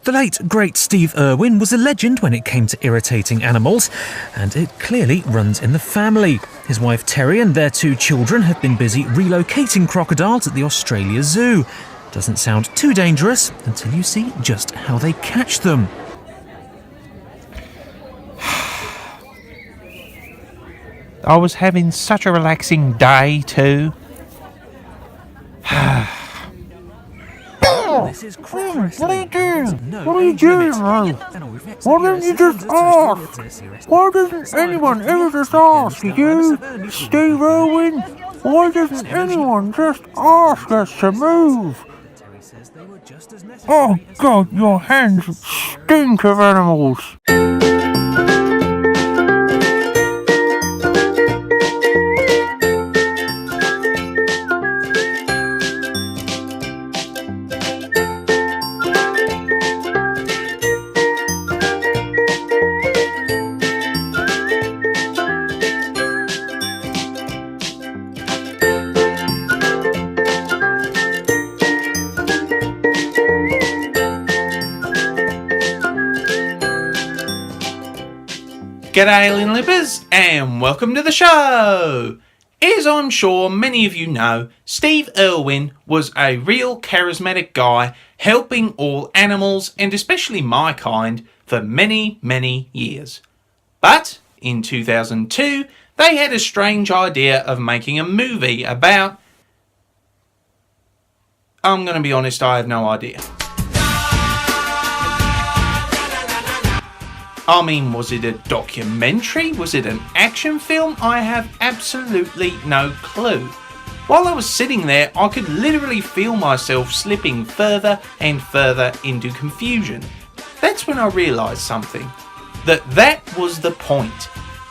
The late, great Steve Irwin was a legend when it came to irritating animals, and it clearly runs in the family. His wife Terry and their 2 children have been busy relocating crocodiles at the Australia Zoo. Doesn't sound too dangerous until you see just how they catch them. I was having such a relaxing day too. This is Croc What are you doing? What are you doing, bro? Why don't you just ask? Why doesn't anyone ever just ask you, Steve Irwin? Why doesn't anyone just ask us to move? Oh God, your hands stink of animals. G'day Alien Lippers and welcome to the show! As I'm sure many of you know, Steve Irwin was a real charismatic guy helping all animals and especially my kind for many, many years. But in 2002 they had a strange idea of making a movie about... I'm going to be honest, I have no idea. I mean, was it a documentary? Was it an action film? I have absolutely no clue. While I was sitting there, I could literally feel myself slipping further and further into confusion. That's when I realised something. That was the point.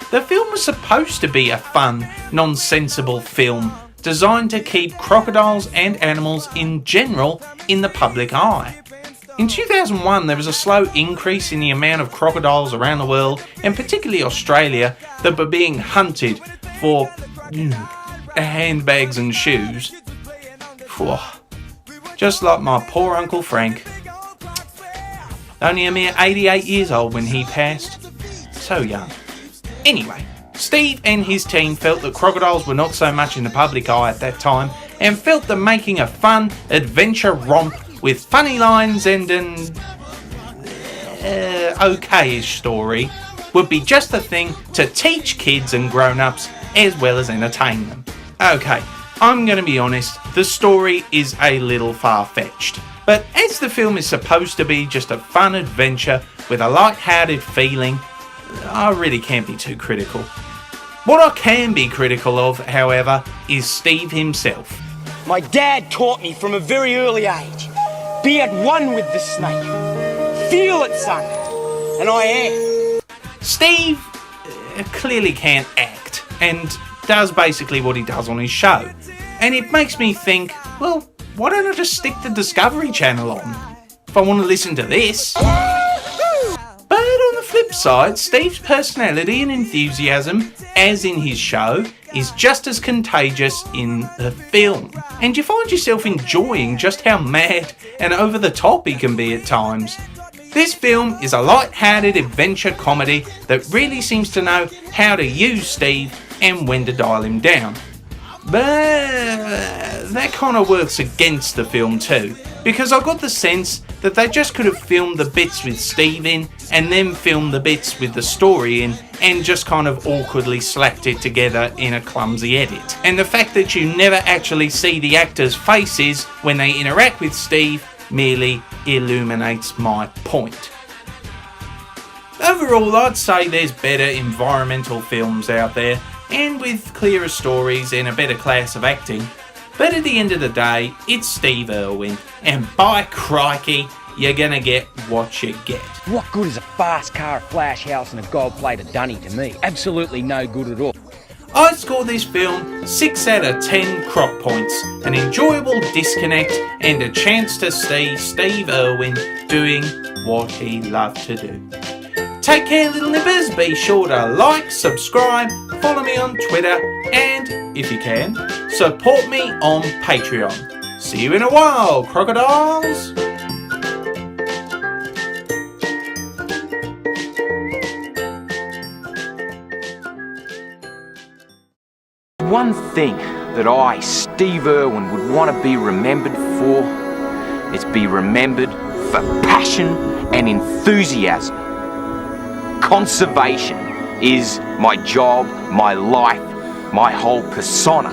The film was supposed to be a fun, nonsensical film designed to keep crocodiles and animals in general in the public eye. In 2001, there was a slow increase in the amount of crocodiles around the world, and particularly Australia, that were being hunted for handbags and shoes. Whew. Just like my poor Uncle Frank. Only a mere 88 years old when he passed. So young. Anyway, Steve and his team felt that crocodiles were not so much in the public eye at that time, and felt that making a fun adventure romp with funny lines and an okay-ish story would be just the thing to teach kids and grown-ups as well as entertain them. Okay, I'm going to be honest, the story is a little far-fetched. But as the film is supposed to be just a fun adventure with a light-hearted feeling, I really can't be too critical. What I can be critical of, however, is Steve himself. My dad taught me from a very early age. Be at one with the snake. Feel it, son. And I am. Steve clearly can't act and does basically what he does on his show. And it makes me think, well, why don't I just stick the Discovery Channel on if I want to listen to this? But on the flip side, Steve's personality and enthusiasm, as in his show, is just as contagious in the film. And you find yourself enjoying just how mad and over the top he can be at times. This film is a light-hearted adventure comedy that really seems to know how to use Steve and when to dial him down. But that kind of works against the film too, because I got the sense that they just could have filmed the bits with Steve in and then filmed the bits with the story in and just kind of awkwardly slapped it together in a clumsy edit. And the fact that you never actually see the actors' faces when they interact with Steve merely illuminates my point. Overall, I'd say there's better environmental films out there, and with clearer stories and a better class of acting. But at the end of the day, it's Steve Irwin, and by crikey, you're gonna get what you get. What good is a fast car, a flash house and a gold-plated dunny to me? Absolutely no good at all. I score this film 6 out of 10 Croc Points, an enjoyable disconnect and a chance to see Steve Irwin doing what he loved to do. Take care, little nippers. Be sure to like, subscribe, follow me on Twitter, and, if you can, support me on Patreon. See you in a while, crocodiles! one thing that I, Steve Irwin, would want to be remembered for, is be remembered for passion and enthusiasm. Conservation is my job, my life, my whole persona.